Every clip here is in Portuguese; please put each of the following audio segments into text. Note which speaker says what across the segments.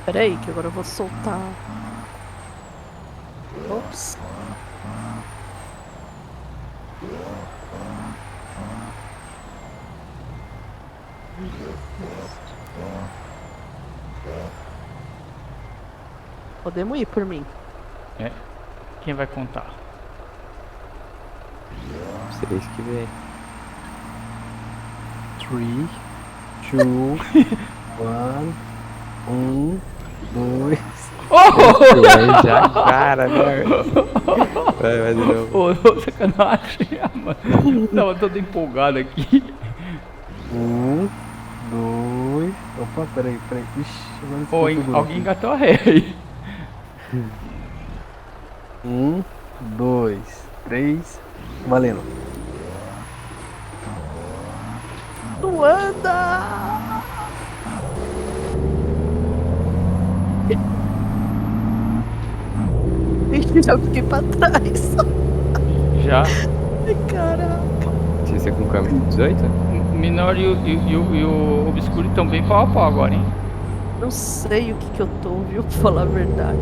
Speaker 1: Pera aí, que agora eu vou soltar. Ops. Podemos ir por mim.
Speaker 2: É. Quem vai contar?
Speaker 3: Vocês que vem.
Speaker 4: 3, 2, 1, 2.
Speaker 2: Oh!
Speaker 3: Já, cara, né? Vai de novo.
Speaker 2: Ô, sacanagem. Mano. Tava todo empolgado aqui.
Speaker 4: 1, 2. Opa, peraí. Ixi, agora
Speaker 2: Ô,
Speaker 4: esqueci o
Speaker 2: alguém engatou a ré aí.
Speaker 4: 1, 2, 3. Valendo.
Speaker 1: Não anda! Ixi, já fiquei pra trás.
Speaker 2: Já.
Speaker 1: Ai, caraca.
Speaker 3: Você com câmera de 18?
Speaker 2: O Menor e o Obscuro estão bem pau a pau agora, hein?
Speaker 1: Não sei o que eu tô, viu? Pra falar a verdade.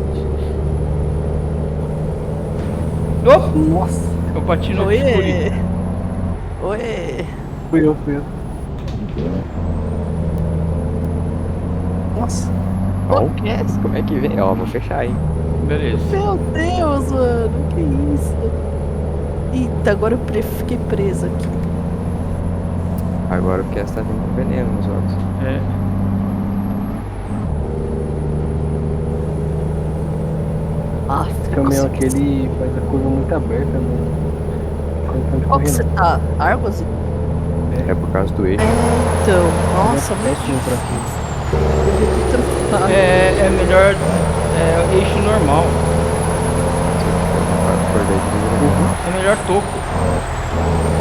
Speaker 2: Oh!
Speaker 4: Nossa,
Speaker 2: Eu bati no Obscuro.
Speaker 1: Oê! Oê!
Speaker 4: fui eu.
Speaker 1: Nossa!
Speaker 3: Ó, como é que vem? Ó, vou fechar, hein?
Speaker 2: Beleza.
Speaker 1: Meu Deus, mano! Que isso? Eita, agora eu fiquei presa aqui.
Speaker 3: Agora o Cass tá vindo com veneno nos olhos.
Speaker 2: É.
Speaker 1: Ah,
Speaker 4: Esse caminhão aqui, ele faz a curva muito aberta, né?
Speaker 1: Qual que você tá? Argos?
Speaker 3: É por causa do eixo.
Speaker 1: Então, nossa, muito
Speaker 4: Péssimo pra aqui.
Speaker 1: trocado.
Speaker 2: É melhor eixo normal. É melhor toco.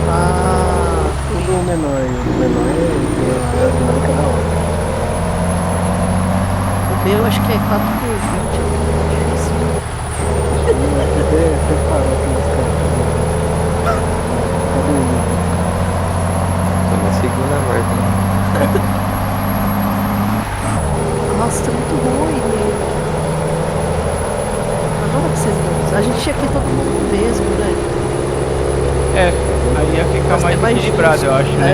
Speaker 1: Ah,
Speaker 4: Tudo o menor é a dinâmica da hora.
Speaker 1: o meu acho que é 4x20.
Speaker 4: Você parou aqui nos caras.
Speaker 3: Tô na segunda marca.
Speaker 1: Nossa, tá muito ruim, meu. Agora que vocês vão. A gente tinha que ir todo mundo mesmo, né?
Speaker 2: É, aí ia ficar
Speaker 1: Mas é
Speaker 2: mais
Speaker 1: mais
Speaker 2: equilibrado,
Speaker 1: justo.
Speaker 2: eu acho, né?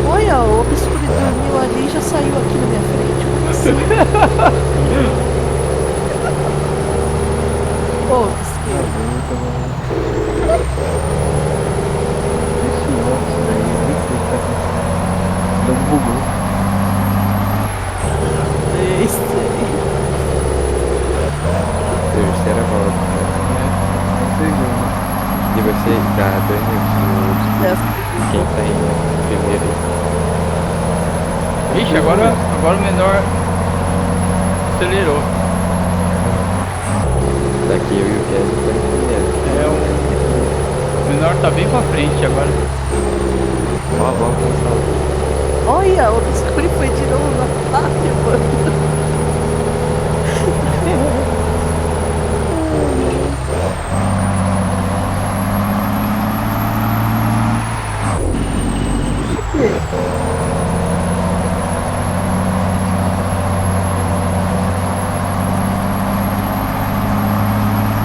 Speaker 1: Olha, o Obscuro dormiu ali e já saiu aqui na minha frente. Como assim? Ô, Obscuro.
Speaker 4: Esse nosso daí, eu nem sei o que tá acontecendo. O jogo bugou.
Speaker 1: Esse aí.
Speaker 3: Terceira volta, né?
Speaker 4: Segunda.
Speaker 3: E você dá dano quem tá indo primeiro.
Speaker 2: Vixe, agora o menor acelerou.
Speaker 3: Daqui eu e o Cass estão em primeiro.
Speaker 2: O menor tá bem pra frente agora.
Speaker 3: Ó a volta só.
Speaker 1: Olha, o Obscuro foi de novo na pátria, mano.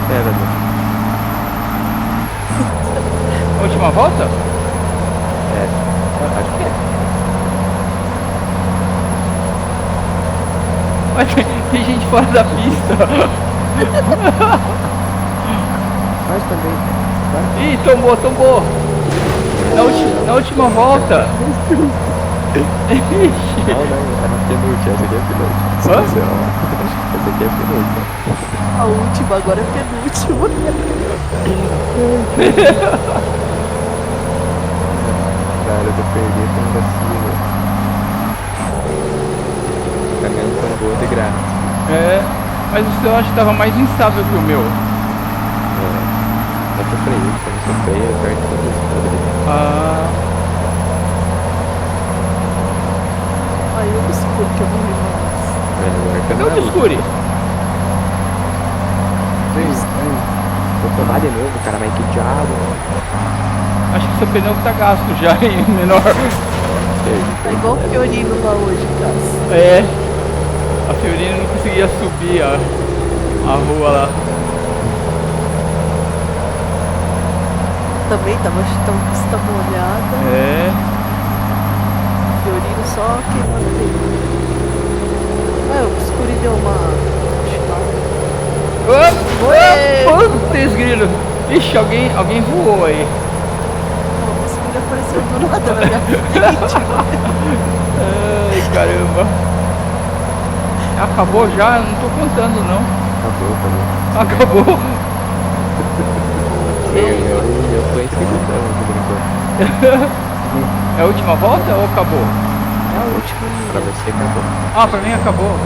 Speaker 3: Pera, né?
Speaker 2: Última volta?
Speaker 3: É. Acho que é.
Speaker 2: Mas tem gente fora da pista.
Speaker 3: Mas também. Vai.
Speaker 2: Ih, tombou. Na última volta. Ixi.
Speaker 3: Não, era a penúltima, essa aqui é a penúltima.
Speaker 2: Hã?
Speaker 3: Essa aqui é a penúltima.
Speaker 1: A última, agora é a penúltima.
Speaker 3: Cara, eu tô perdendo com vacilo. O caminhão tombou de graça.
Speaker 2: É, mas o seu acho que tava mais instável que o meu.
Speaker 3: Eu tô freio, eu não sou freio, eu perco tudo isso.
Speaker 2: Ah,
Speaker 1: Aí o Obscuro que eu não vi mais.
Speaker 2: cadê o Obscure?
Speaker 3: Vou tomar de novo, cara, mas que diabo.
Speaker 2: Acho que seu pneu tá gasto já, hein, menor.
Speaker 1: É igual o Fiorino lá hoje, cara.
Speaker 2: É, A Fiorina não conseguia subir a rua lá.
Speaker 1: Também tava pista molhada.
Speaker 2: É.
Speaker 1: Fiorino só queimando pneu. O Obscuri deu uma
Speaker 2: Putz, grilo. Ixi, alguém voou aí.
Speaker 1: O Obscuri apareceu do nada na minha frente.
Speaker 2: Ai, caramba. Acabou já? Não tô contando, não. Acabou.
Speaker 3: Eu tô em segundão, tô brincando.
Speaker 2: É a última volta ou acabou?
Speaker 1: É a última.
Speaker 3: Pra você acabou.
Speaker 2: Ah, pra mim acabou.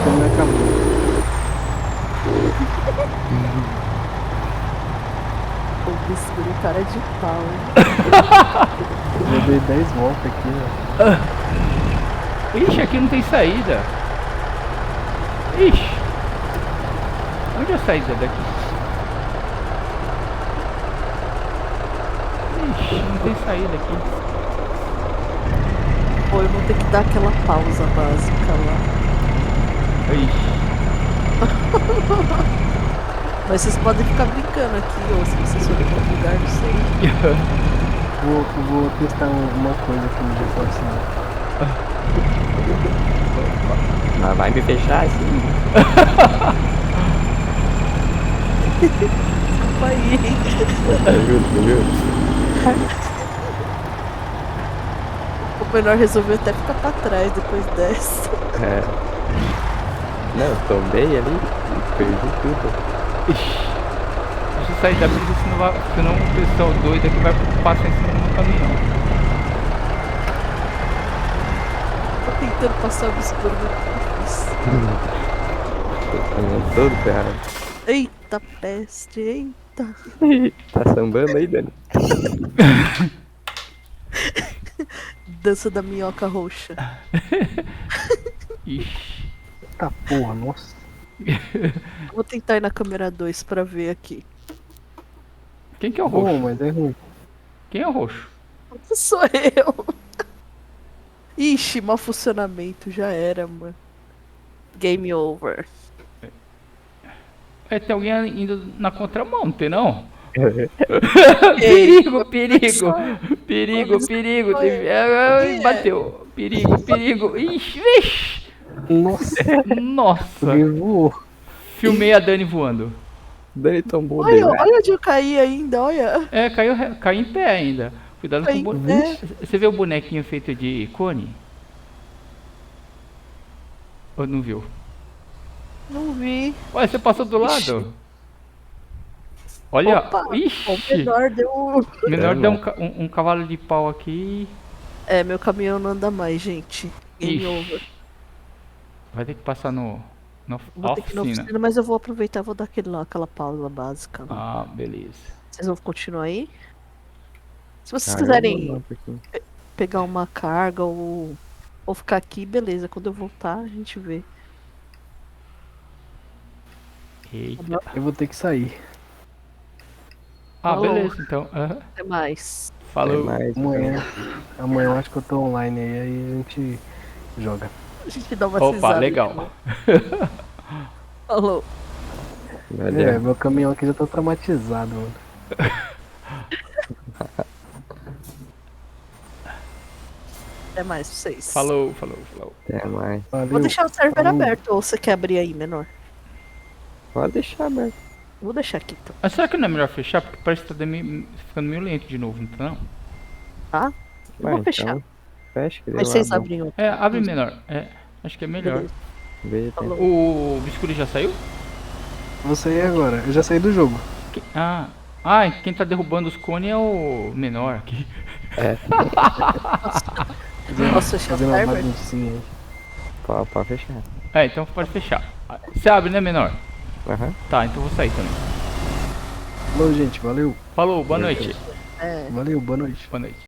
Speaker 4: Então não acabou.
Speaker 1: O Obscuri, cara de pau, hein?
Speaker 4: Eu dei 10 voltas aqui, ó.
Speaker 2: Ixi, aqui não tem saída. Ixi. Onde é a saída daqui? Ixi, não tem saída aqui.
Speaker 1: Pô, eu vou ter que dar aquela pausa básica lá.
Speaker 2: Ixi.
Speaker 1: Mas vocês podem ficar brincando aqui, ou se vocês forem pra outro lugar, não sei.
Speaker 4: Vou testar uma coisa aqui no GeForce.
Speaker 3: Mas vai me fechar assim?
Speaker 1: Desculpa aí, hein?
Speaker 3: Viu?
Speaker 1: O menor resolveu até ficar pra trás depois dessa.
Speaker 3: É. Não, tombei ali e perdi tudo.
Speaker 2: Ixi. Deixa eu sair da pista, senão o pessoal doido aqui vai passar em cima do meu caminhão.
Speaker 1: Tô tentando passar o Obscuro no difícil.
Speaker 3: Tô todo ferrado.
Speaker 1: Eita peste, eita.
Speaker 3: Tá sambando aí, Dani?
Speaker 1: Dança da minhoca roxa.
Speaker 2: Ixi.
Speaker 4: Tá porra, nossa.
Speaker 1: Vou tentar ir na câmera 2 pra ver aqui.
Speaker 2: Quem que é o
Speaker 4: Bom,
Speaker 2: roxo?
Speaker 4: mas é ruim.
Speaker 2: Quem é o roxo?
Speaker 1: Sou eu. Ixi, mau funcionamento, já era, mano. Game over.
Speaker 2: É, tem alguém indo na contramão, não tem não? Perigo, perigo, perigo, perigo. Bateu. Perigo, perigo. Ixi, vixi.
Speaker 4: Nossa,
Speaker 2: Nossa.
Speaker 4: alguém voou.
Speaker 2: Filmei a Dani voando.
Speaker 3: Dani tombou
Speaker 1: Olha,
Speaker 3: dele.
Speaker 1: olha onde eu caí ainda, olha.
Speaker 2: É, caiu em pé ainda. Cuidado com
Speaker 1: Caí
Speaker 2: o
Speaker 1: em
Speaker 2: boneco.
Speaker 1: pé.
Speaker 2: Você viu o bonequinho feito de cone? Ou não viu?
Speaker 1: Não vi.
Speaker 2: Olha, você passou do lado. Olha,
Speaker 1: Opa, o
Speaker 2: ixi.
Speaker 1: menor deu.
Speaker 2: Menor
Speaker 3: É,
Speaker 2: deu
Speaker 3: não.
Speaker 2: um cavalo de pau aqui.
Speaker 1: É, meu caminhão não anda mais, gente. Game
Speaker 2: Ixi.
Speaker 1: over.
Speaker 2: Vai ter que passar na
Speaker 1: Vou ter que ir na
Speaker 2: oficina.
Speaker 1: oficina, mas eu vou aproveitar e vou dar aquela pausa básica lá.
Speaker 2: Ah, beleza.
Speaker 1: Vocês vão continuar aí? Se vocês
Speaker 3: Ah, eu vou lá
Speaker 1: quiserem
Speaker 3: um pouquinho.
Speaker 1: pegar uma carga ou ficar aqui, beleza. Quando eu voltar, a gente vê.
Speaker 2: Eita.
Speaker 4: Eu vou ter que sair.
Speaker 2: Ah,
Speaker 1: Falou.
Speaker 2: beleza, então. Aham.
Speaker 1: Até mais.
Speaker 3: Até
Speaker 2: Falou.
Speaker 3: mais.
Speaker 4: Amanhã eu acho que eu tô online aí a gente joga.
Speaker 1: A gente dá uma
Speaker 2: Opa,
Speaker 1: cisada,
Speaker 2: legal.
Speaker 1: né? Falou.
Speaker 3: Valeu.
Speaker 4: É, meu caminhão aqui já tá traumatizado, mano.
Speaker 1: Até mais pra vocês.
Speaker 2: Falou, falou, falou.
Speaker 3: Até mais.
Speaker 4: Valeu.
Speaker 1: Vou deixar o server
Speaker 4: Falou.
Speaker 1: aberto, ou você quer abrir aí, menor?
Speaker 3: Pode deixar aberto.
Speaker 1: Vou deixar aqui então.
Speaker 2: Mas será que não é melhor fechar? Porque parece que tá ficando meio lento de novo, não?
Speaker 1: Tá? Eu vou fechar.
Speaker 3: Então, fecha que
Speaker 1: Mas
Speaker 3: eu
Speaker 1: vocês
Speaker 3: abro.
Speaker 1: abrem outro.
Speaker 2: É, abre menor. É, acho que é melhor.
Speaker 1: Beleza.
Speaker 3: Vê, tem-
Speaker 1: Falou.
Speaker 2: O Biscuri já saiu?
Speaker 4: Vou sair agora. Eu já saí do jogo.
Speaker 2: Quem tá derrubando os cones é o menor aqui.
Speaker 1: Posso fechar o
Speaker 4: Fazendo uma
Speaker 1: server?
Speaker 4: baguncinha aí.
Speaker 3: Pode fechar.
Speaker 2: É, então pode fechar. Você abre, né, menor?
Speaker 3: Aham.
Speaker 2: Tá, então vou sair também.
Speaker 4: Falou, gente. Valeu.
Speaker 2: Falou, boa noite.
Speaker 1: É.
Speaker 4: Valeu, boa noite.
Speaker 2: Boa noite.